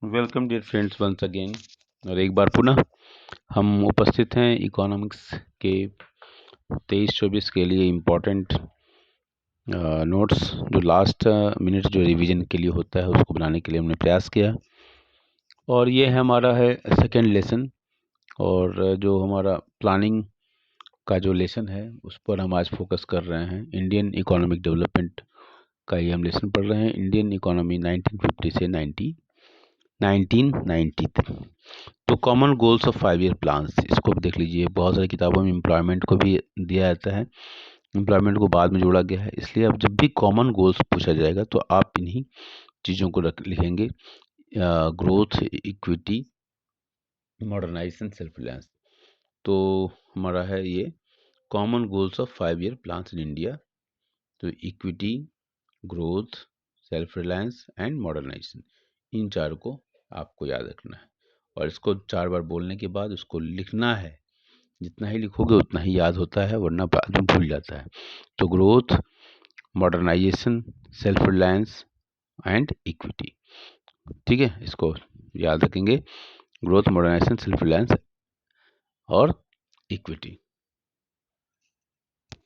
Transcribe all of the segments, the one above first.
Welcome dear friends once again. और एक बार पुनः हम उपस्थित हैं इकोनॉमिक्स के 23-24 के लिए इम्पोर्टेंट नोट्स जो लास्ट मिनट जो रिवीजन के लिए होता है उसको बनाने के लिए हमने प्रयास किया। और ये है हमारा है सेकेंड लेसन। और जो हमारा प्लानिंग का जो लेसन है उस पर हम आज फोकस कर रहे हैं। इंडियन इकोनॉमिक डेवलपमेंट का ये हम लेसन पढ़ रहे हैं। इंडियन इकोनॉमी 1950 से 1990 तक। तो common goals of 5 year plans, इसको भी देख लीजिए। बहुत सारी किताबों में एम्प्लॉयमेंट को भी दिया जाता है, एम्प्लॉयमेंट को बाद में जोड़ा गया है। इसलिए अब जब भी कॉमन गोल्स पूछा जाएगा तो आप इन्हीं चीज़ों को लिखेंगे, growth, equity, modernisation, self reliance. तो हमारा है ये common goals of 5 year plans in India. तो equity, growth, self reliance and modernisation, इन चार को आपको याद रखना है। और इसको 4 बार बोलने के बाद उसको लिखना है। जितना ही लिखोगे उतना ही याद होता है, वरना बाद में भूल जाता है। तो growth, modernisation, self reliance and equity, ठीक है, इसको याद रखेंगे। ग्रोथ, मॉडर्नाइजेशन, सेल्फ रिलायंस और इक्विटी।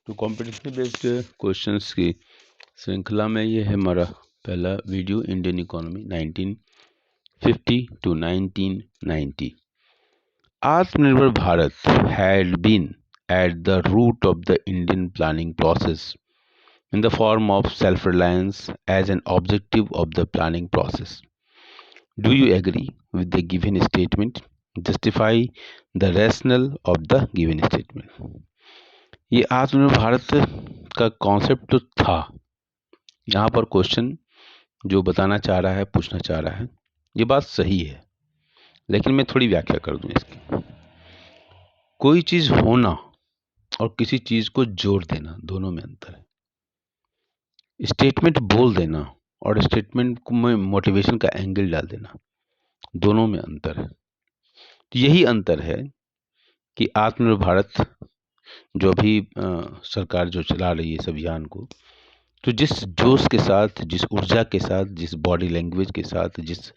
तो कॉम्पिटेंसी बेस्ड क्वेश्चंस की श्रृंखला में ये है हमारा पहला video, Indian economy 1950 to 1990। Atmanirbhar Bharat had been at the root of the Indian planning process in the form of self-reliance as an objective of the planning process. Do you agree with the given statement? Justify the rationale of the given statement. ये आत्मनिर्भर भारत का concept तो था। यहाँ पर question जो बताना चाह रहा है, पूछना चाह रहा है, ये बात सही है, लेकिन मैं थोड़ी व्याख्या कर दूं इसकी। कोई चीज होना और किसी चीज को जोड़ देना, दोनों में अंतर है। स्टेटमेंट बोल देना और स्टेटमेंट में मोटिवेशन का एंगल डाल देना, दोनों में अंतर है। तो यही अंतर है कि आत्मनिर्भर भारत जो अभी सरकार जो चला रही है इस अभियान को, तो जिस जोश के साथ, जिस ऊर्जा के साथ, जिस बॉडी लैंग्वेज के साथ, जिस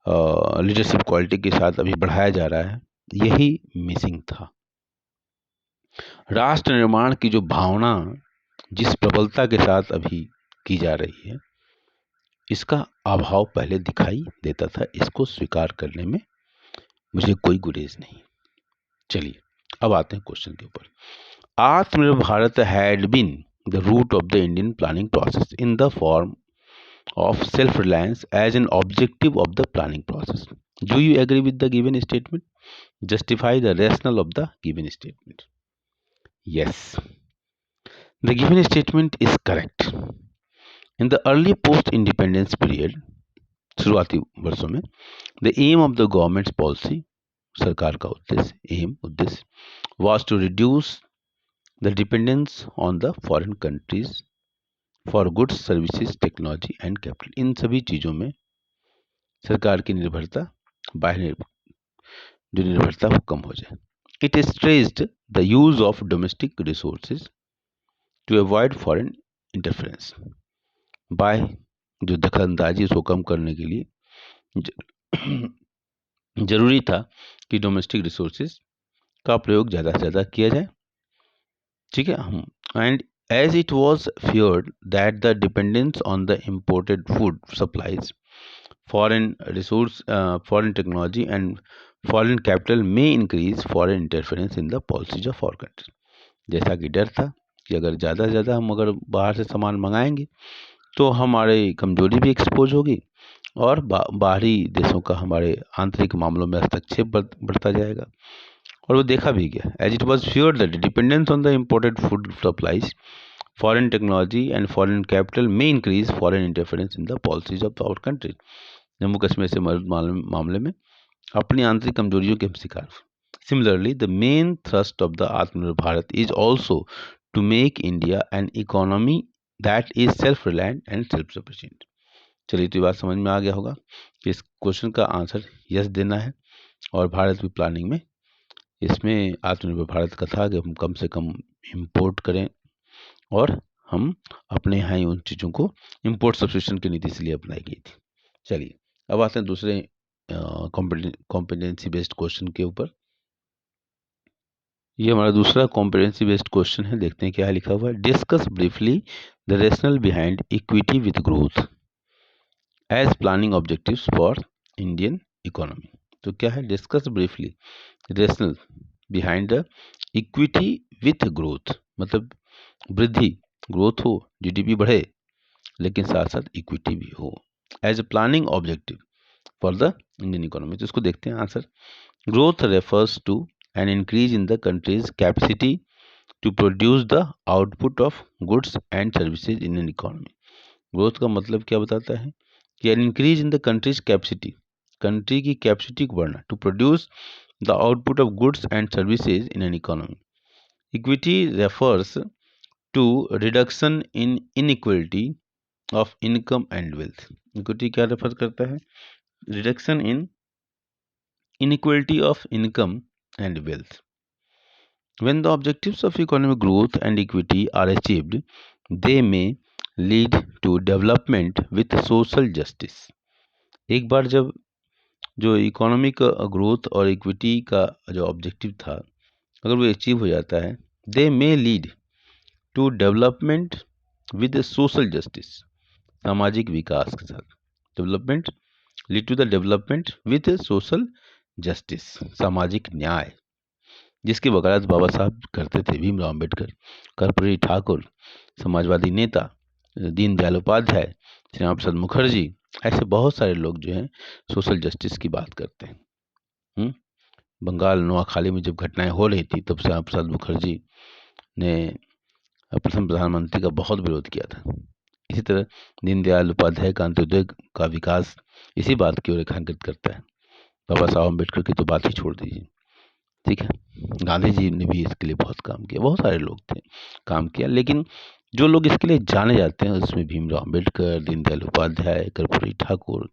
लीडरशिप क्वालिटी के साथ अभी बढ़ाया जा रहा है, यही मिसिंग था। राष्ट्र निर्माण की जो भावना जिस प्रबलता के साथ अभी की जा रही है, इसका अभाव पहले दिखाई देता था। इसको स्वीकार करने में मुझे कोई गुरेज नहीं। चलिए अब आते हैं क्वेश्चन के ऊपर। Atmanirbhar Bharat had been the root of the Indian planning process in the form of self-reliance as an objective of the planning process. Do you agree with the given statement? Justify the rationale of the given statement. Yes, the given statement is correct. In the early post-independence period, शुरुआती वर्षों में, the aim of the government's policy, सरकार का उद्देश्य was to reduce the dependence on the foreign countries for goods, services, technology and capital. इन सभी चीज़ों में सरकार की निर्भरता, बाह्य जो निर्भरता वो कम हो जाए। It stressed the use of domestic resources to avoid foreign interference. By जो दखलंदाजी उसको कम करने के लिए जरूरी था कि डोमेस्टिक रिसोर्सेज का प्रयोग ज़्यादा से ज़्यादा किया जाए, ठीक है। हम and as it was feared that the dependence on the imported food supplies, foreign resource, foreign technology and foreign capital may increase foreign interference in the policies of our country। जैसा कि डर था कि अगर ज़्यादा से ज़्यादा हम अगर बाहर से सामान मंगाएंगे तो हमारी कमजोरी भी एक्सपोज होगी और बाहरी देशों का हमारे आंतरिक मामलों में हस्तक्षेप बढ़ता जाएगा। और वो देखा भी गया। As it was feared that dependence on the imported food supplies, foreign technology and foreign capital में increase foreign interference in the policies of our country. Jammu Kashmir से मामले में अपनी आंतरिक कमजोरियों के शिकार। Similarly the main thrust of the Aatmanirbhar Bharat is also to make India an economy that is self reliant and self sufficient. चलिए तो ये बात समझ में आ गया होगा कि इस क्वेश्चन का आंसर यस देना है। और भारत की प्लानिंग में इसमें आत्मनिर्भर भारत का था कि हम कम से कम इंपोर्ट करें और हम अपने यहाँ ही उन चीज़ों को इंपोर्ट सब्स्टिट्यूशन की नीति इसलिए अपनाई गई थी। चलिए अब आते हैं दूसरे कॉम्पिटेंसी बेस्ड क्वेश्चन के ऊपर। ये हमारा दूसरा कॉम्पिटेंसी बेस्ड क्वेश्चन है। देखते हैं क्या लिखा हुआ है। Discuss briefly the rational behind equity with growth as planning objectives for Indian economy. तो क्या है? Discuss briefly rational behind the equity with growth, मतलब वृद्धि, ग्रोथ हो, जीडीपी बढ़े, लेकिन साथ साथ इक्विटी भी हो, as a planning objective for the Indian economy. तो इसको देखते हैं answer. Growth refers to an increase in the country's capacity to produce the output of goods and services in an economy. Growth का मतलब क्या बताता है कि an increase in the country's capacity, country की कैपेसिटी को बढ़ना, to produce the output of goods and services in an economy. Equity refers to reduction in inequality of income and wealth. Equity क्या रेफर करता है? Reduction in inequality of income and wealth. When the objectives of economic growth and equity are achieved, they may lead to development with social justice. एक बार जब जो economic growth और equity का जो objective था, अगर वो अचीव हो जाता है, they may lead to development with social justice, सामाजिक विकास के साथ। Development lead to the development with social justice, सामाजिक न्याय, जिसकी वकालत बाबा साहब करते थे, भीमराव अम्बेडकर, कर्पूरी ठाकुर, समाजवादी नेता दीनदयाल उपाध्याय, श्यामा प्रसाद मुखर्जी, ऐसे बहुत सारे लोग जो हैं सोशल जस्टिस की बात करते हैं। बंगाल नोआखाली में जब घटनाएं हो रही थी, तब श्यामा प्रसाद मुखर्जी ने प्रथम प्रधानमंत्री का बहुत विरोध किया था। इसी तरह दीनदयाल उपाध्याय का अंत्योदय का विकास इसी बात की ओर रेखांकित करता है। बाबा साहब अम्बेडकर की तो बात ही छोड़ दीजिए, ठीक है। गांधी जी ने भी इसके लिए बहुत काम किया, बहुत सारे लोग थे काम किया, लेकिन जो लोग इसके लिए जाने जाते हैं उसमें भीमराव अम्बेडकर, दीनदयाल उपाध्याय, कर्पूरी ठाकुर,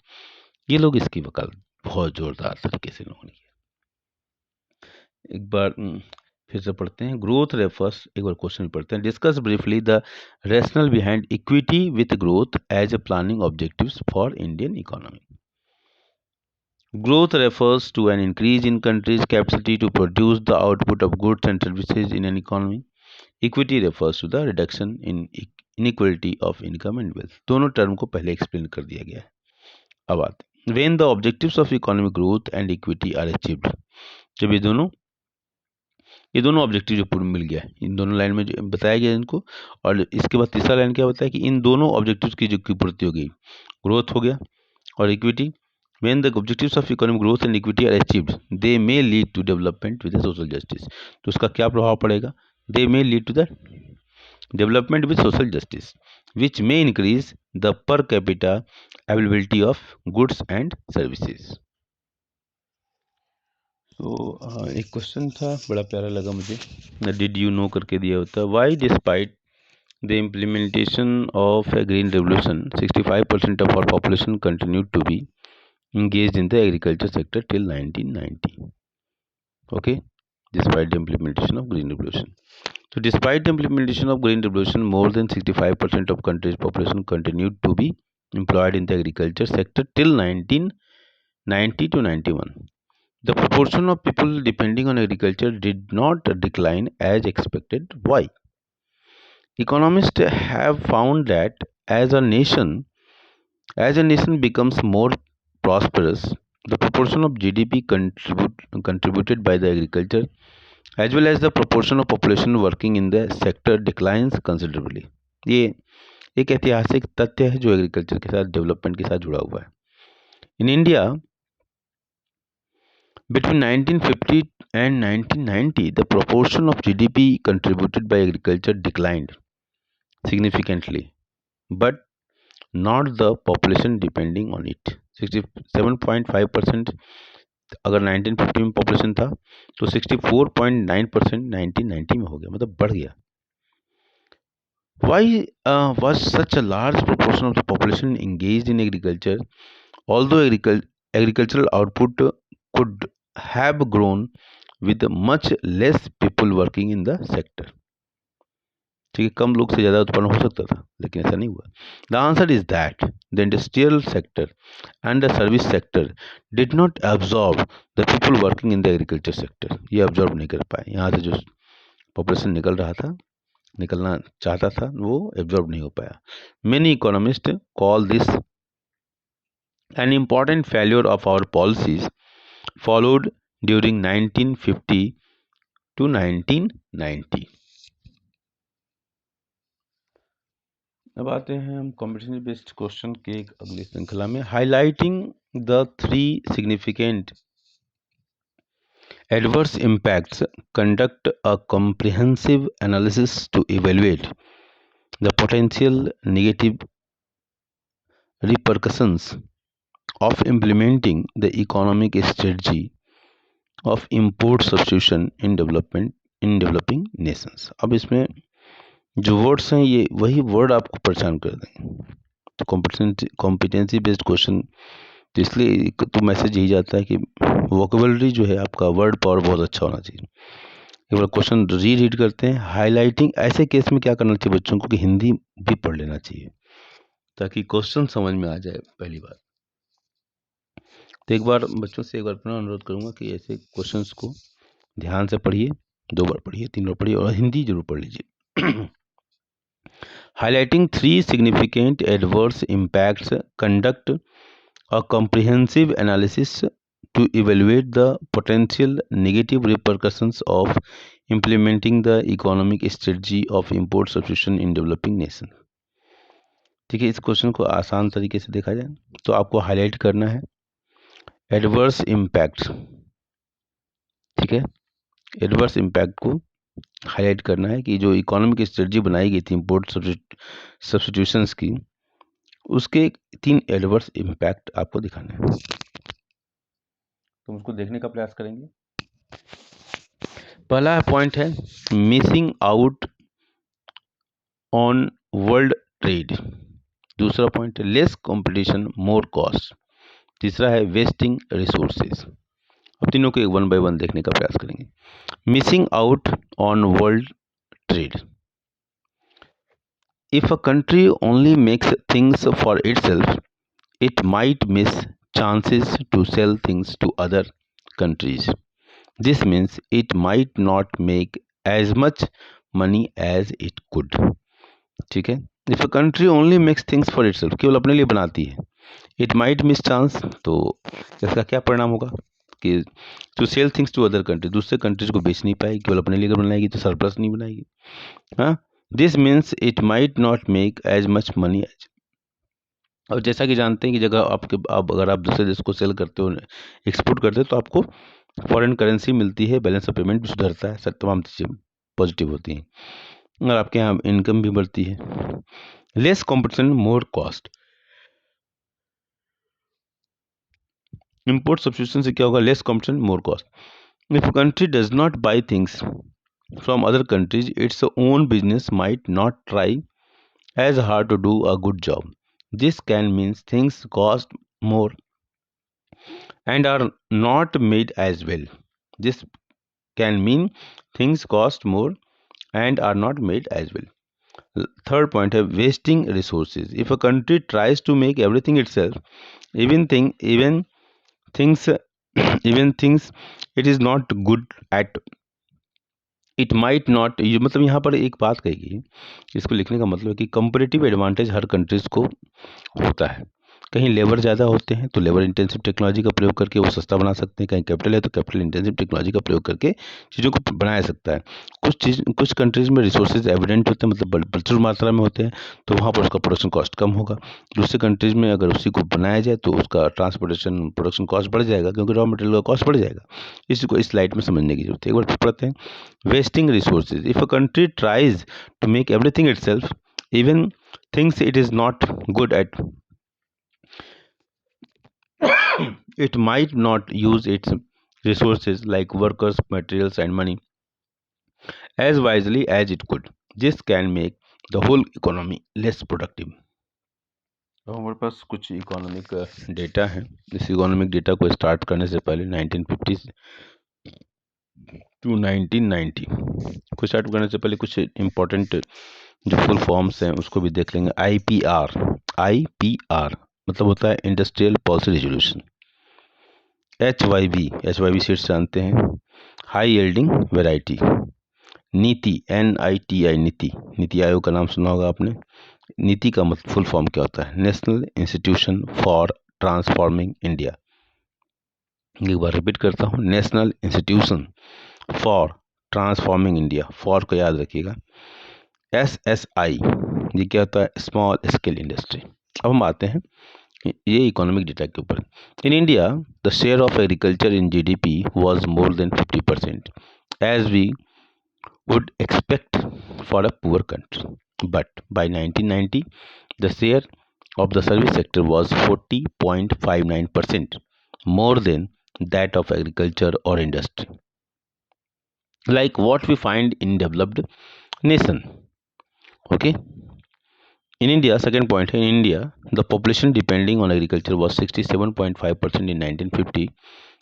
ये लोग इसकी वकालत बहुत जोरदार तरीके से लोगों ने किया। एक बार फिर से पढ़ते हैं। ग्रोथ रेफर्स, एक बार क्वेश्चन पढ़ते हैं। Discuss briefly the rational behind equity with growth as a planning objectives for Indian economy. Growth refers to an increase in country's capacity to produce the output of goods and services in an economy. Equity refers to the reduction in inequality of income and wealth. दोनों term को पहले explain कर दिया गया है। अब आते, when the objectives of economic growth and equity are achieved, जब ये दोनों ऑब्जेक्टिव जो पूर्ण मिल गया है, इन दोनों लाइन में जो बताया गया इनको, और इसके बाद तीसरा लाइन क्या बताया कि इन दोनों ऑब्जेक्टिव्स की जो पूर्ति हो गई, ग्रोथ हो गया और equity, when the objectives of economic growth and equity are achieved, they may lead to development with social justice. तो उसका क्या प्रभाव पड़ेगा? They may lead to the development with social justice, which may increase the per capita availability of goods and services. तो एक question था, बड़ा प्यारा लगा मुझे, डिड यू नो करके दिया होता। Why despite the implementation of a green revolution 65% of our population continued to be engaged in the agriculture sector till 1990. Okay, despite the implementation of green revolution. So despite the implementation of green revolution, more than 65% of country's population continued to be employed in the agriculture sector till 1990 to 91. The proportion of people depending on agriculture did not decline as expected. Why? Economists have found that as a nation becomes more prosperous, the proportion of GDP contributed by the agriculture as well as the proportion of population working in the sector declines considerably. ये एक ऐतिहासिक तथ्य है जो agriculture के साथ, development के साथ जुड़ा हुआ है। In India between 1950 and 1990, the proportion of GDP contributed by agriculture declined significantly, but not the population depending on it. 67.5% अगर 1950 में पॉपुलेशन था तो 64.9% 1990 में हो गया, मतलब बढ़ गया। Why was such a large proportion of the population engaged in agriculture, although agricultural output could have grown with much less people working in the sector? ठीक है, कम लोग से ज़्यादा उत्पन्न हो सकता था, लेकिन ऐसा नहीं हुआ। The answer is that the industrial sector and the service sector did not absorb the people working in the agriculture sector. ये एब्जॉर्ब नहीं कर पाए, यहाँ से जो पॉपुलेशन निकल रहा था, निकलना चाहता था, वो एब्जॉर्ब नहीं हो पाया। Many economist call this an important failure of our policies followed during 1950 to 1990। अब आते हैं हम कॉम्पिटेंसी बेस्ड क्वेश्चन के एक अगली श्रृंखला में, highlighting the 3 significant adverse impacts. Conduct a comprehensive analysis to evaluate the potential negative repercussions of implementing the economic strategy of import substitution in developing nations। अब इसमें जो वर्ड्स हैं ये वही वर्ड आपको परेशान कर देंगे। तो कॉम्पिटेंसी बेस्ड क्वेश्चन, तो इसलिए तो मैसेज यही जाता है कि वोकेबलरी जो है आपका, वर्ड पावर बहुत अच्छा होना चाहिए। एक बार क्वेश्चन रीड करते हैं। हाईलाइटिंग, ऐसे केस में क्या करना चाहिए बच्चों को कि हिंदी भी पढ़ लेना चाहिए ताकि क्वेश्चन समझ में आ जाए पहली बार। तो एक बार बच्चों से एक बार पुनः अनुरोध करूंगा कि ऐसे क्वेश्चंस को ध्यान से पढ़िए, 2 बार पढ़िए, 3 बार पढ़िए और हिंदी जरूर पढ़ लीजिए। Highlighting 3 significant adverse impacts, conduct a comprehensive analysis to evaluate the potential negative repercussions of implementing the economic strategy of import substitution in developing nation। ठीक है, इस क्वेश्चन को आसान तरीके से देखा जाए तो आपको हाईलाइट करना है एडवर्स इम्पैक्ट। ठीक है, एडवर्स इम्पैक्ट को हाईलाइट करना है कि जो इकोनॉमिक स्ट्रेटजी बनाई गई थी इम्पोर्ट सब्स्टिट्यूशंस की, उसके 3 एडवर्स इम्पैक्ट आपको दिखाने हैं। तुम उसको देखने का प्रयास करेंगे। पहला पॉइंट है missing out on world trade. दूसरा पॉइंट है लेस कंपटीशन मोर कॉस्ट। तीसरा है वेस्टिंग रिसोर्सेज। अब तीनों को एक 1 बाय 1 देखने का प्रयास करेंगे। Missing out on world trade. If a country only makes things for itself, it might miss chances to sell things to other countries. This means it might not make as much money as it could। ठीक है, if a country only makes things for itself, केवल अपने लिए बनाती है, it might miss chance, तो इसका क्या परिणाम होगा कि to sell things to other country, दूसरे कंट्रीज को बेच नहीं पाएगी, केवल अपने लिए बनाएगी तो सरप्लस नहीं बनाएगी। हाँ, this means it might not make as much money as. और जैसा कि जानते हैं कि जगह आप अगर आप दूसरे देश को सेल करते हो, एक्सपोर्ट करते हो, तो आपको फॉरेन करेंसी मिलती है, बैलेंस ऑफ पेमेंट भी सुधरता है, सब तमाम चीज़ें पॉजिटिव होती हैं और आपके यहाँ इनकम भी बढ़ती है। Less competition more cost. Import substitution से क्या होगा? Less competition more cost. If country does not by things from other countries, its own business might not try as hard to do a good job. This can mean things cost more and are not made as well. This can mean things cost more and are not made as well. Third point है wasting resources. If a country tries to make everything itself, even things even things it is not good at, it might not, ये मतलब यहाँ पर एक बात कहेगी, इसको लिखने का मतलब है कि कंपैरेटिव एडवांटेज हर कंट्रीज को होता है। कहीं लेबर ज़्यादा होते हैं तो लेबर इंटेंसिव टेक्नोलॉजी का प्रयोग करके वो सस्ता बना सकते हैं, कहीं कैपिटल है तो कैपिटल इंटेंसिव टेक्नोलॉजी का प्रयोग करके चीज़ों को बनाया सकता है। कुछ कंट्रीज़ में रिसोर्सेज एविडेंट होते हैं, मतलब प्रचुर मात्रा में होते हैं, तो वहाँ पर उसका प्रोडक्शन कॉस्ट कम होगा। दूसरे कंट्रीज़ में अगर उसी को बनाया जाए तो उसका ट्रांसपोर्टेशन प्रोडक्शन कॉस्ट बढ़ जाएगा, क्योंकि रॉ मटेरियल का कॉस्ट बढ़ जाएगा। इसी को इस स्लाइड में समझने की जरूरत है। एक बार फिर पढ़ते हैं। Wasting resources. If a country tries to make everything itself, even things it is not good at, it might not use its resources like workers, materials and money as wisely as it could. This can make the whole economy less productive। तो हमारे पास कुछ economic data है। इस economic data को start करने से पहले 1950 to 1990 को स्टार्ट करने से पहले कुछ इम्पोर्टेंट जो फुल फॉर्म्स हैं उसको भी देख लेंगे। IPR, IPR मतलब होता है industrial policy resolution. HYV seats जानते हैं, हाई यील्डिंग वेराइटी। नीति, NITI, नीति, नीति आयोग का नाम सुना होगा आपने। नीति का मतलब फुल फॉर्म क्या होता है? National institution for transforming India. एक बार रिपीट करता हूँ, national institution for transforming India, for को याद रखिएगा। SSI ये क्या होता है? Small scale industry. अब हम आते हैं ये इकोनॉमिक डेटा के ऊपर। In India the share of agriculture in GDP was more than 50%, as we would expect for a poor country. But by 1990, the share of the service sector was 40.59%, more than that of agriculture or industry. Like what we find in developed nation. Okay. In India, second point, in India, the population depending on agriculture was 67.5% in 1950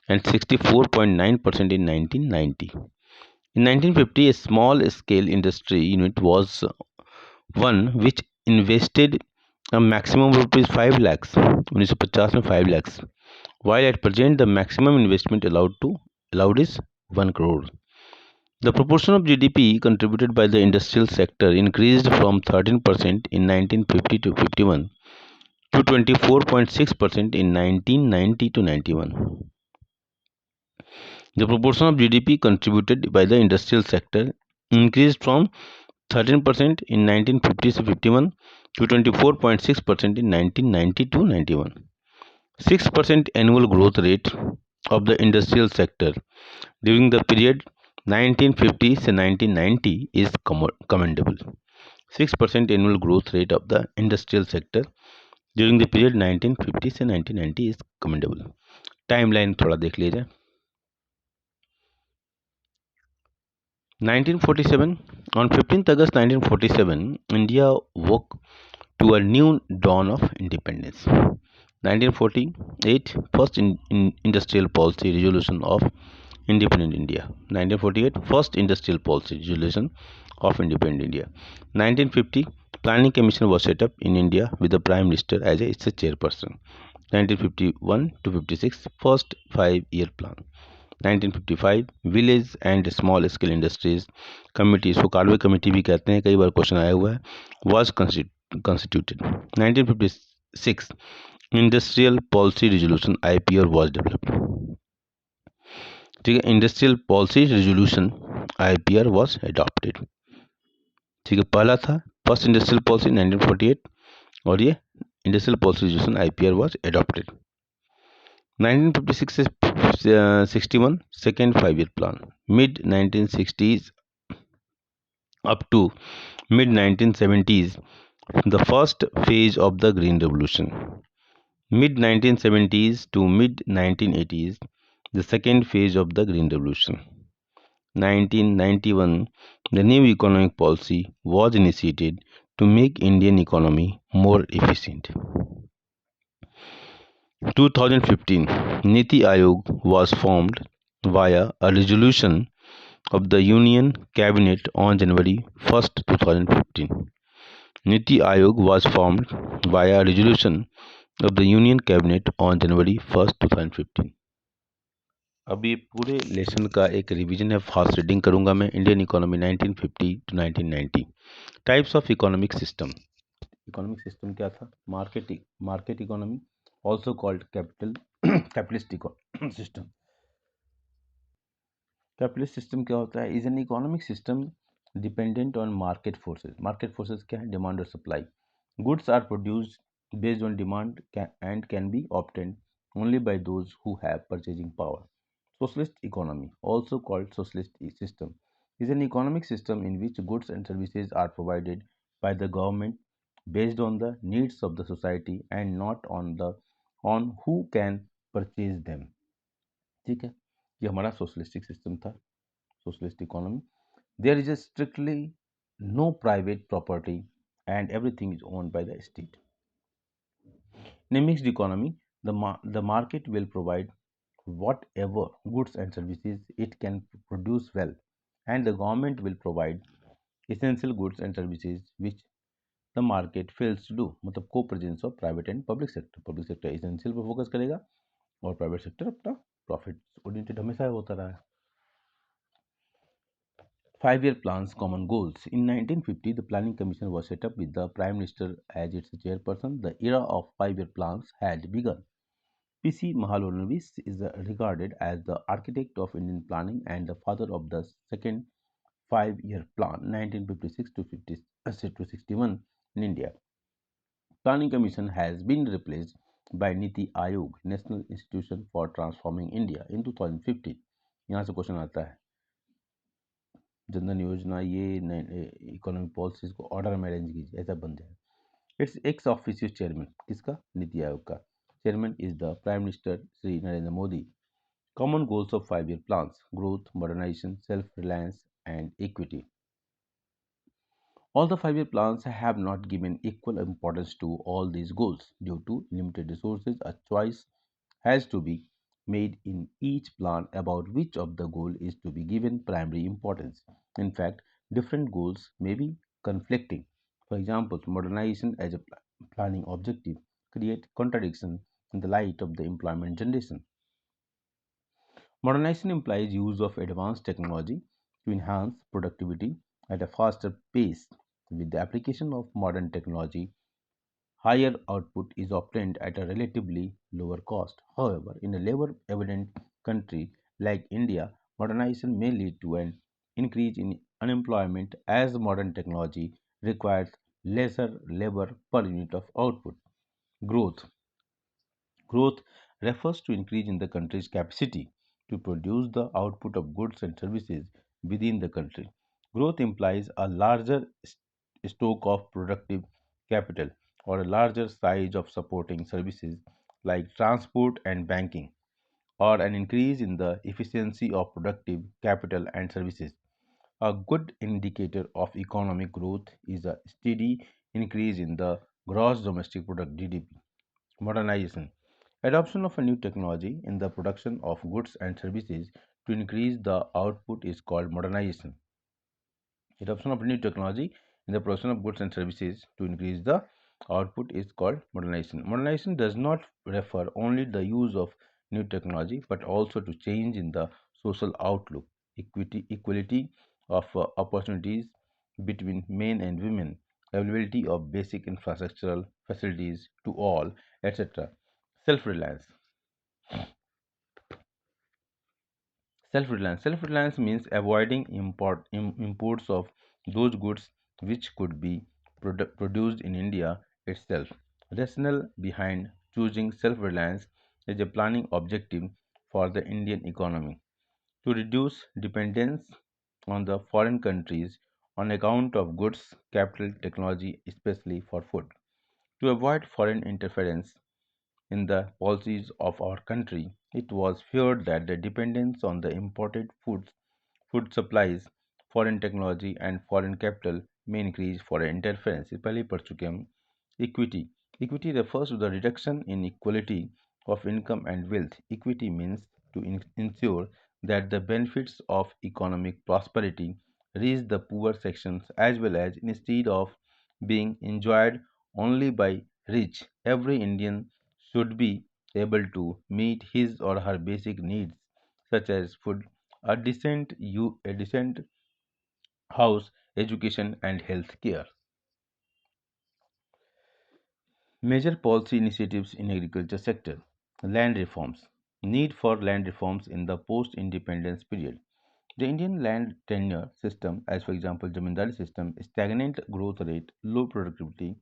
and 64.9% in 1990. In 1950, a small scale industry unit was one which invested a maximum of rupees 5 lakhs, 1950 में 5 lakhs, while at present the maximum investment allowed is 1 crore. The proportion of GDP contributed by the industrial sector increased from 13% in 1950 to 51 to 24.6% in 1990 to 91. The proportion of GDP contributed by the industrial sector increased from 13% in 1950 to 51 to 24.6% in 1990 to 91. 6% annual growth rate of the industrial sector during the period 1950 to 1990 is commendable. 6% annual growth rate of the industrial sector during the period 1950 से 1990 is commendable. Timeline थोड़ा देख लीजिए। 1947, on 15th August 1947, India woke to a new dawn of independence. 1948, first industrial policy resolution of independent India. 1948, first industrial policy resolution of independent India. 1950, planning commission was set up in India with the prime minister as its chairperson. 1951 to 56, first 5-year plan. 1955, village and small scale industries committee, इसको कार्डवे committee भी कहते हैं, कई बार question आया हुआ है, was constituted. 1956, industrial policy resolution IPR was developed. ठीक है, industrial policy resolution IPR was adopted. ठीक है, पहला था फर्स्ट इंडस्ट्रियल पॉलिसी 1948 और ये industrial policy resolution IPR was adopted. 1956 से 61, second 5-year plan. Mid 1960s up to mid 1970s, the first phase of the Green Revolution. Mid 1970s to mid 1980s, the second phase of the Green Revolution. 1991, the new economic policy was initiated to make Indian economy more efficient. 2015, Niti Aayog was formed via a resolution of the Union Cabinet on January 1st, 2015. Niti Aayog was formed via a resolution of the Union Cabinet on January 1st, 2015. अब ये पूरे lesson का एक revision है, fast reading करूंगा मैं। Indian economy 1950 to 1990। Types of economic system. Economic system क्या था? Market economy, also called capitalist system. Capitalist system क्या होता है? is an economic system dependent on market forces. Market forces क्या है? Demand और supply. Goods are produced based on demand and can be obtained only by those who have purchasing power. Socialist economy, also called socialist system, is an economic system in which goods and services are provided by the government based on the needs of the society and not on who can purchase them. ठीक है, ये हमारा socialistic system था, socialist economy. There is a strictly no private property and everything is owned by the state. In a mixed economy, the market will provide whatever goods and services it can produce well, and the government will provide essential goods and services which the market fails to do, मतलब को presence of private and public sector essential पर focus करेगा और private sector अपना profit oriented हमेशा होता रहा है. 5-year plans, common goals. In 1950, the Planning Commission was set up with the Prime Minister as its chairperson. The era of 5-year plans had begun. P.C. Mahalanobis is regarded as the architect of Indian planning and the father of the second 5-year plan, 1956 to 61 in India. Planning Commission has been replaced by Niti Aayog, National Institution for Transforming India, in 2015. यहाँ से question आता है, जनधन योजना ये economic policies को order में arrange कीजिए, ऐसा बन जाए. इट्स एक्स ऑफिशियल चेयरमैन किसका? नीति आयोग का. Chairman is the prime minister Shri Narendra Modi. Common goals of 5-year plans: growth, modernization, self-reliance and equity. All the 5-year plans have not given equal importance to all these goals. Due to limited resources, a choice has to be made in each plan about which of the goal is to be given primary importance. In fact, different goals may be conflicting. For example, modernization as a planning objective create contradiction in the light of the employment generation. Modernization implies use of advanced technology to enhance productivity at a faster pace. With the application of modern technology, higher output is obtained at a relatively lower cost. However, in a labor evident country like India, modernization may lead to an increase in unemployment as modern technology requires lesser labor per unit of output. Growth. Growth refers to increase in the country's capacity to produce the output of goods and services within the country. Growth implies a larger stock of productive capital or a larger size of supporting services like transport and banking, or an increase in the efficiency of productive capital and services. A good indicator of economic growth is a steady increase in the gross domestic product GDP. Modernization. Adoption of a new technology in the production of goods and services to increase the output is called modernization. Adoption of new technology in the production of goods and services to increase the output is called modernization. Modernization does not refer only to the use of new technology but also to change in the social outlook, equality of opportunities between men and women, availability of basic infrastructural facilities to all, etc. Self-reliance. Self-reliance. Self-reliance means avoiding imports of those goods which could be produced in India itself. Rationale behind choosing self-reliance is a planning objective for the Indian economy to reduce dependence on the foreign countries on account of goods, capital, technology, especially for food. To avoid foreign interference in the policies of our country, it was feared that the dependence on the imported food supplies, foreign technology and foreign capital may increase foreign interference. इस पहले ही पढ़ चुके हम. Equity. Equity refers to the reduction in equality of income and wealth. Equity means to ensure that the benefits of economic prosperity reach the poor sections as well as instead of being enjoyed only by rich. Every Indian should be able to meet his or her basic needs such as food, a decent house, education and health care. Major policy initiatives in agriculture sector. Land reforms. Need for land reforms in the post-independence period. The Indian land tenure system, as for example Jamindari system, stagnant growth rate, low productivity,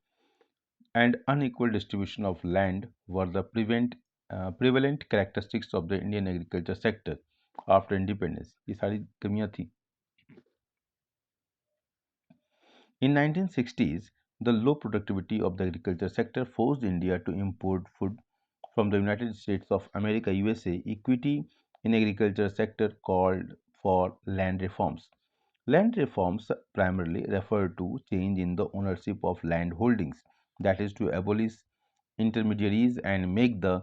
and unequal distribution of land were the prevalent characteristics of the Indian agriculture sector after independence. ये सारी कमियां थी. In 1960s, the low productivity of the agriculture sector forced India to import food from the United States of America USA. Equity in agriculture sector called for land reforms. Land reforms primarily refer to change in the ownership of land holdings, that is to abolish intermediaries and make the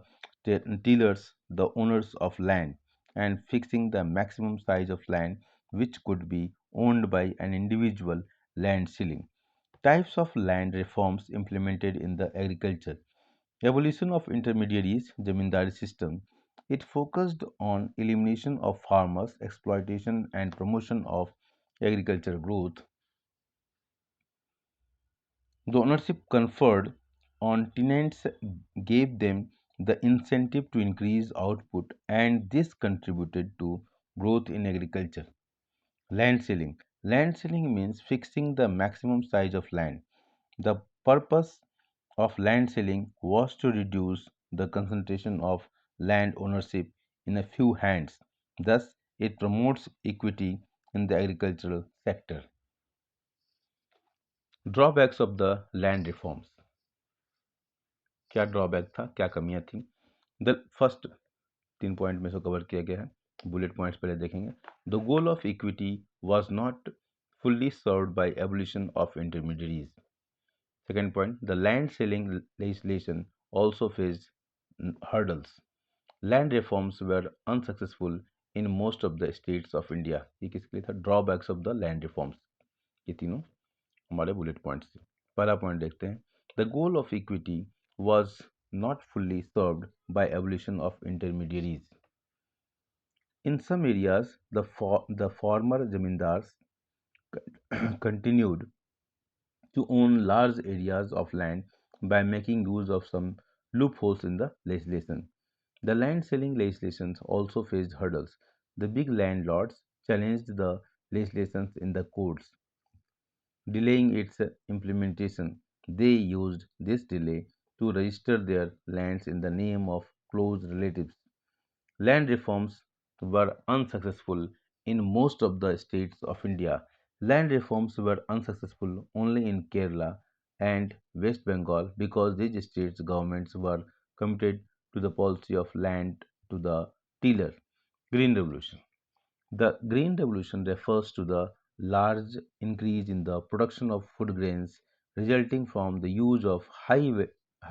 tillers the owners of land, and fixing the maximum size of land which could be owned by an individual land ceiling. Types of land reforms implemented in the agriculture. Evolution of intermediaries zamindari system. It focused on elimination of farmers, exploitation and promotion of agricultural growth. The ownership conferred on tenants gave them the incentive to increase output, and this contributed to growth in agriculture. Land ceiling. Land ceiling means fixing the maximum size of land. The purpose of land ceiling was to reduce the concentration of land ownership in a few hands. Thus, it promotes equity in the agricultural sector. Drawbacks of the land reforms. क्या drawback था, क्या कमियां थी? The first 3 point में से cover किया गया है, बुलेट पॉइंट्स पहले देखेंगे. The goal of equity was not fully served by abolition of intermediaries. Second point, the land selling legislation also faced hurdles. Land reforms were unsuccessful in most of the states of India. ये किसके लिए था? Drawbacks of the land reforms. ये तीनों हमारे bullet points थे. पहला point देखते हैं. The goal of equity was not fully served by abolition of intermediaries. In some areas, the former zamindars continued to own large areas of land by making use of some loopholes in the legislation. The land selling legislation also faced hurdles. The big landlords challenged the legislation in the courts, delaying its implementation. They used this delay to register their lands in the name of close relatives. Land reforms were unsuccessful in most of the states of India. Land reforms were unsuccessful only in Kerala and West Bengal because these states' governments were committed to the policy of land to the tiller. Green Revolution. The Green Revolution refers to the large increase in the production of food grains resulting from the use of high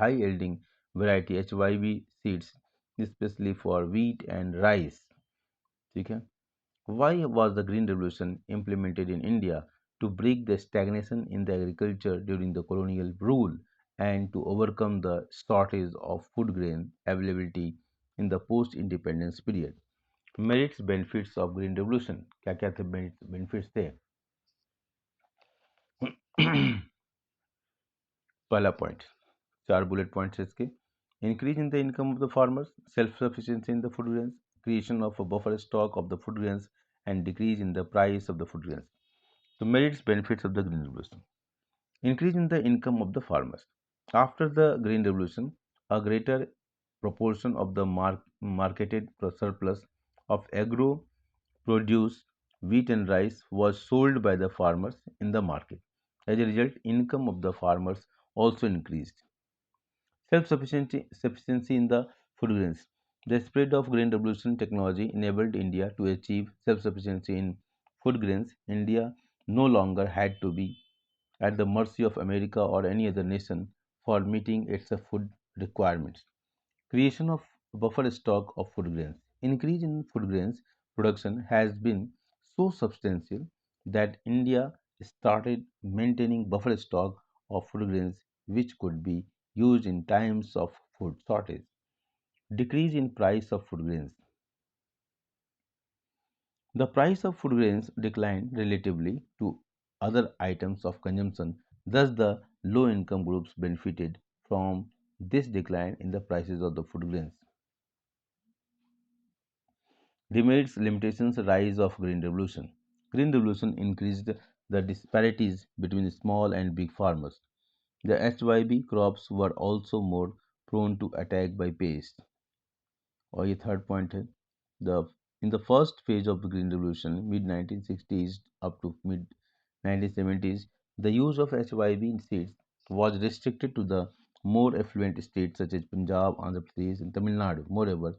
yielding variety HYV seeds, especially for wheat and rice. ठीक है? Why was the Green Revolution implemented in India? To break the stagnation in the agriculture during the colonial rule and to overcome the shortage of food grain availability in the post-independence period. Merits benefits of green revolution. क्या क्या थे benefits थे? पहला point, 4 bullet points इसके. Increase in the income of the farmers, self sufficiency in the food grains, creation of a buffer stock of the food grains and decrease in the price of the food grains. तो merits benefits of the green revolution. Increase in the income of the farmers. After the Green Revolution, a greater proportion of the marketed surplus of agro produce, wheat and rice was sold by the farmers in the market. As a result, income of the farmers also increased. Self-sufficiency in the food grains. The spread of Green Revolution technology enabled India to achieve self-sufficiency in food grains. India no longer had to be at the mercy of America or any other nation for meeting its food requirements. Creation of buffer stock of food grains. Increase in food grains production has been so substantial that India started maintaining buffer stock of food grains which could be used in times of food shortage. Decrease in price of food grains. The price of food grains declined relatively to other items of consumption, thus the low-income groups benefited from this decline in the prices of the food grains. Demerits, limitations, rise of Green Revolution. Green Revolution increased the disparities between small and big farmers. The HYB crops were also more prone to attack by pests. और ये third point है. The in the first phase of the green revolution mid 1960s up to mid 1970s, the use of HYB seeds was restricted to the more affluent states such as Punjab, Andhra Pradesh, and Tamil Nadu. Moreover,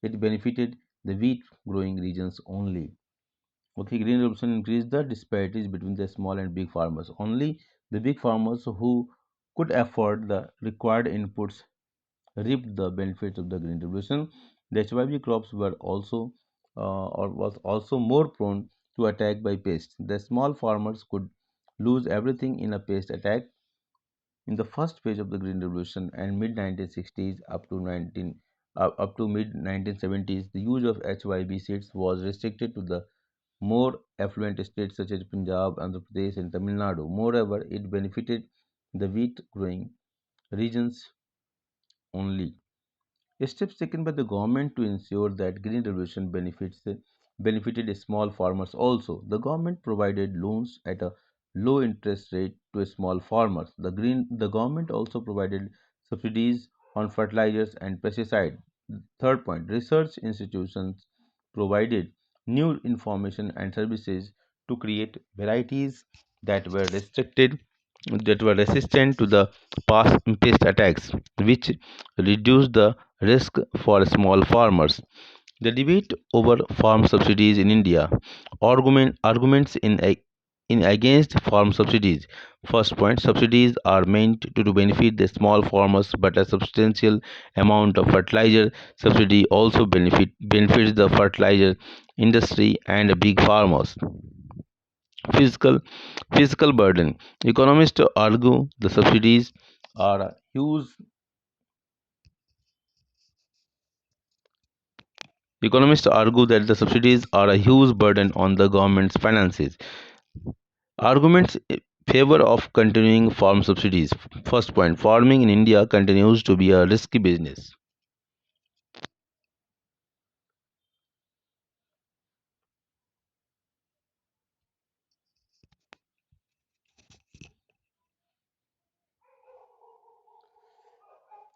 it benefited the wheat growing regions only. Okay, green revolution increased the disparities between the small and big farmers. Only the big farmers who could afford the required inputs reaped the benefits of the green revolution. The HYV crops were also or was also more prone to attack by pests. The small farmers could lose everything in a pest attack in the first phase of the Green Revolution and mid 1960s up to mid 1970s. The use of HYB seeds was restricted to the more affluent states such as Punjab, Andhra Pradesh, and Tamil Nadu. Moreover, it benefited the wheat growing regions only. Steps taken by the government to ensure that green revolution benefited small farmers also. The government provided loans at a low interest rate to small farmers. The government also provided subsidies on fertilizers and pesticides. Third point, research institutions provided new information and services to create varieties that were restricted that were resistant to the pest attacks, which reduced the risk for small farmers. The debate over farm subsidies in India, arguments in against farm subsidies. First point, subsidies are meant to benefit the small farmers, but a substantial amount of fertilizer subsidy also benefits the fertilizer industry and big farmers. Fiscal Fiscal burden. Economists argue the subsidies are a huge Economists argue that the subsidies are a huge burden on the government's finances. Arguments in favor of continuing farm subsidies. First point, farming in India continues to be a risky business.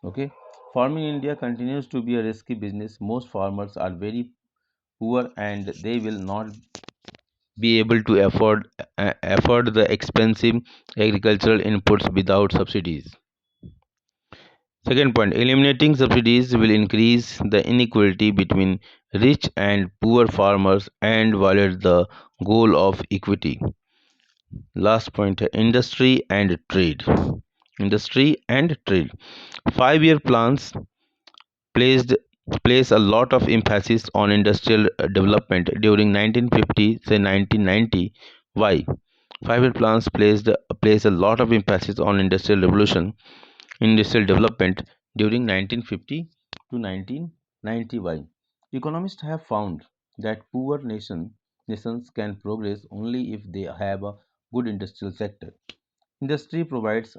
Okay, farming in India continues to be a risky business. Most farmers are very poor and they will not be able to afford the expensive agricultural inputs without subsidies. Second point, eliminating subsidies will increase the inequality between rich and poor farmers and violate the goal of equity. Last point, industry and trade. Industry and trade. 5 year plans placed place a lot of emphasis on industrial development during 1950 say 1990. Why? 5 year plans place a lot of emphasis on industrial development during 1950 to 1990. Why? Economists have found that nations can progress only if they have a good industrial sector. Industry provides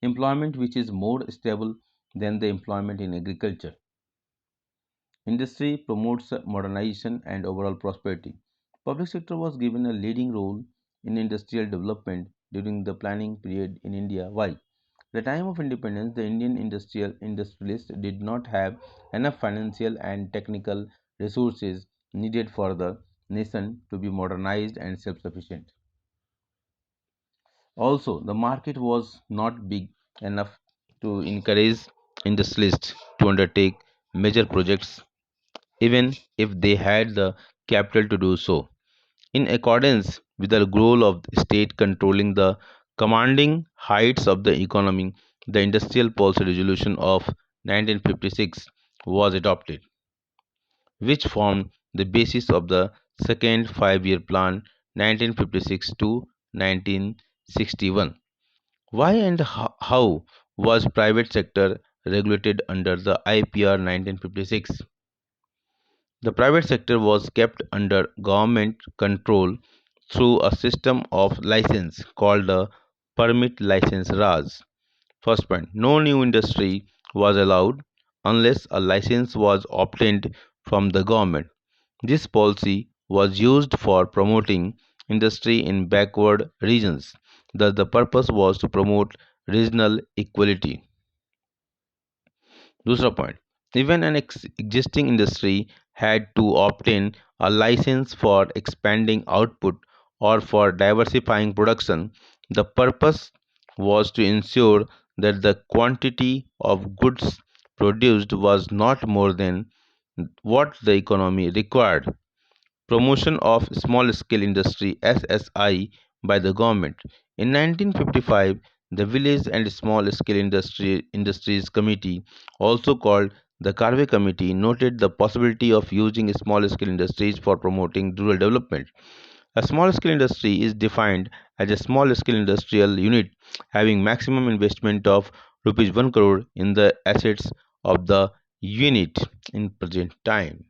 employment which is more stable than the employment in agriculture. Industry promotes modernization and overall prosperity. Public sector was given a leading role in industrial development during the planning period in India. Why? At the time of independence, the Indian industrialists did not have enough financial and technical resources needed for the nation to be modernized and self-sufficient. Also, the market was not big enough to encourage industrialists to undertake major projects even if they had the capital to do so. In accordance with the goal of the state controlling the commanding heights of the economy, the Industrial Policy Resolution of 1956 was adopted, which formed the basis of the second 5 year plan 1956 to 1961. Why and how was private sector regulated under the IPR 1956? The private sector was kept under government control through a system of license called the Permit License Raj. First point, no new industry was allowed unless a license was obtained from the government. This policy was used for promoting industry in backward regions. Thus, the purpose was to promote regional equality. दूसरा point, even an existing industry had to obtain a license for expanding output or for diversifying production. The purpose was to ensure that the quantity of goods produced was not more than what the economy required. Promotion of Small Scale Industry SSI by the government. In 1955, the Village and Small Scale Industries Committee, also called the Carve Committee, noted the possibility of using small scale industries for promoting rural development. A small scale industry is defined as a small scale industrial unit having maximum investment of rupees 1 crore in the assets of the unit in present time.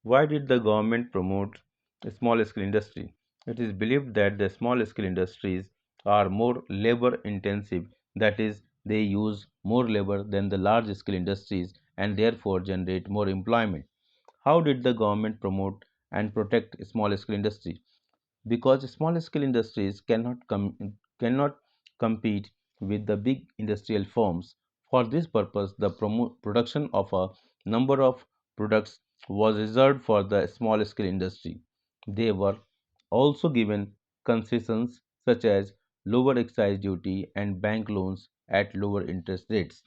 Why did the government promote a small scale industry? It is believed that the small scale industries are more labor intensive, that is, they use more labor than the large scale industries and therefore generate more employment. How did the government promote and protect small scale industry? Because small scale industries cannot compete with the big industrial firms. For this purpose, the production of a number of products was reserved for the small scale industry. They were also given concessions such as lower excise duty and bank loans at lower interest rates.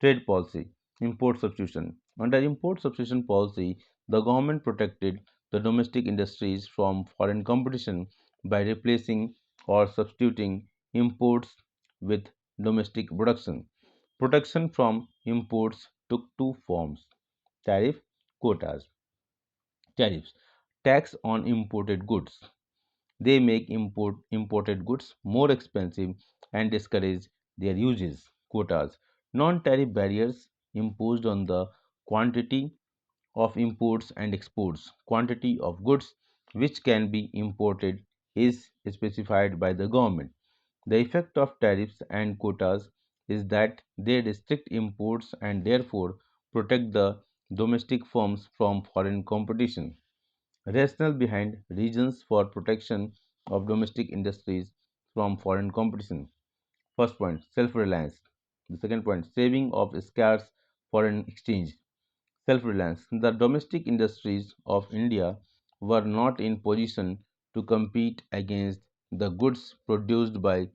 Trade policy, import substitution. Under import substitution policy, the government protected the domestic industries from foreign competition by replacing or substituting imports with domestic production. Protection from imports took two forms: tariff, quotas. Tariffs, tax on imported goods. They make imported goods more expensive and discourage their uses. Quotas, non-tariff barriers imposed on the quantity of imports and exports. Quantity of goods which can be imported is specified by the government. The effect of tariffs and quotas is that they restrict imports and therefore protect the domestic firms from foreign competition. Rationale behind reasons for protection of domestic industries from foreign competition. First point, self-reliance. The second point, saving of scarce foreign exchange. Self-reliance. The domestic industries of India were not in position to compete against the goods produced by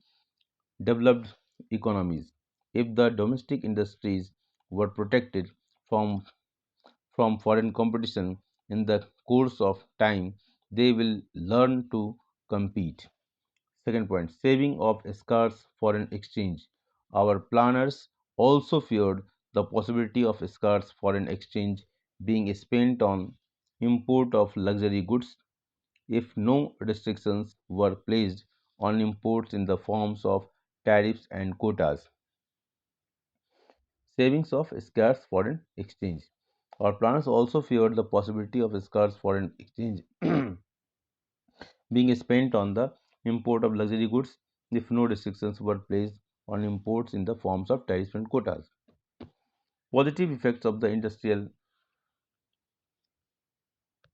developed economies. If the domestic industries were protected from foreign competition in the course of time, they will learn to compete. Second point, saving of scarce foreign exchange. Our planners also feared the possibility of scarce foreign exchange being spent on import of luxury goods if no restrictions were placed on imports in the forms of tariffs and quotas. Savings of scarce foreign exchange. Our planners also feared the possibility of scarce foreign exchange being spent on the import of luxury goods if no restrictions were placed on imports in the forms of tariffs and quotas. Positive effects of the industrial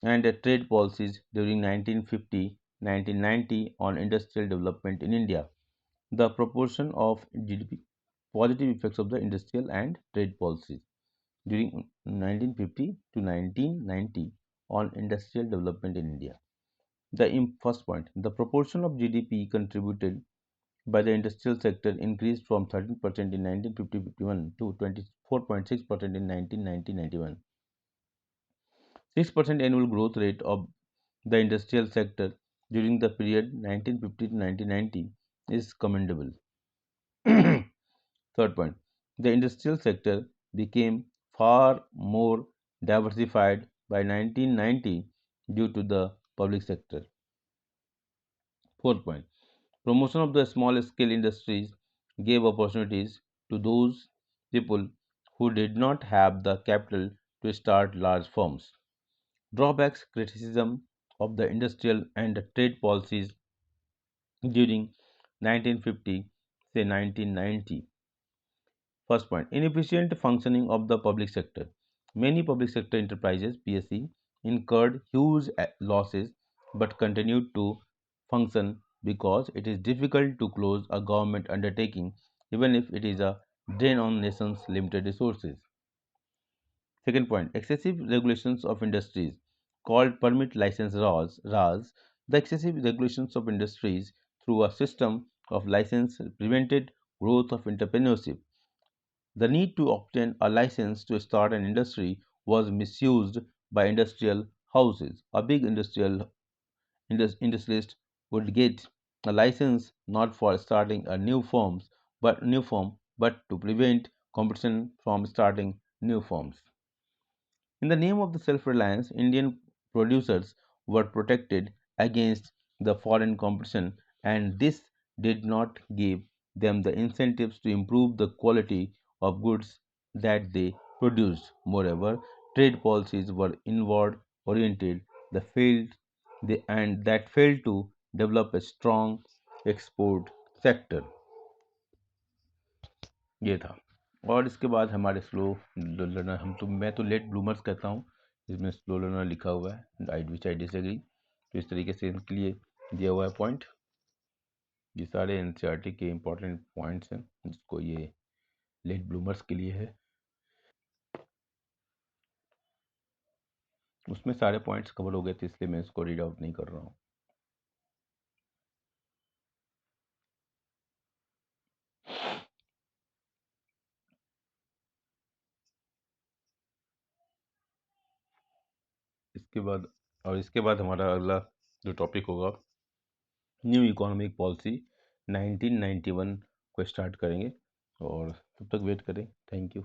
and trade policies during 1950-1990 on industrial development in India. The proportion of GDP. Positive effects of the industrial and trade policies during 1950 to 1990 on industrial development in India. The first point, the proportion of GDP contributed by the industrial sector increased from 13% in 1950-51 to 24.6% in 1990-91. 6% annual growth rate of the industrial sector during the period 1950 to 1990 is commendable. Third point, the industrial sector became far more diversified by 1990 due to the public sector. Fourth point, promotion of the small scale industries gave opportunities to those people who did not have the capital to start large firms. Drawbacks, criticism of the industrial and trade policies during 1950 say 1990. First point, inefficient functioning of the public sector. Many public sector enterprises (PSE) incurred huge losses but continued to function because it is difficult to close a government undertaking even if it is a drain on nation's limited resources. Second point, excessive regulations of industries called permit license RAS. The excessive regulations of industries through a system of license prevented growth of entrepreneurship. The need to obtain a license to start an industry was misused by industrial houses. A big industrialist would get a license not for starting a new firm, but to prevent competition from starting new firms. In the name of the self-reliance, Indian producers were protected against the foreign competition, and this did not give them the incentives to improve the quality of goods that they produced. Moreover, trade policies were inward oriented, the failed and that failed to develop a strong export sector. ये था। और इसके बाद हमारे slow learner, मैं तो late bloomers कहता हूँ, इसमें स्लो लर्नर लिखा हुआ है, विच आई डिसएग्री। तो इस तरीके से इनके लिए दिया हुआ है पॉइंट। ये सारे एनसीईआरटी के इंपॉर्टेंट पॉइंट्स हैं, जिसको ये लेट ब्लूमर्स के लिए है। उसमें सारे पॉइंट्स कवर हो गए थे, इसलिए मैं इसको रीड आउट नहीं कर रहा हूँ। इसके बाद हमारा अगला जो टॉपिक होगा, न्यू इकोनॉमिक पॉलिसी 1991 को स्टार्ट करेंगे, और तब तक वेट करें। Thank you.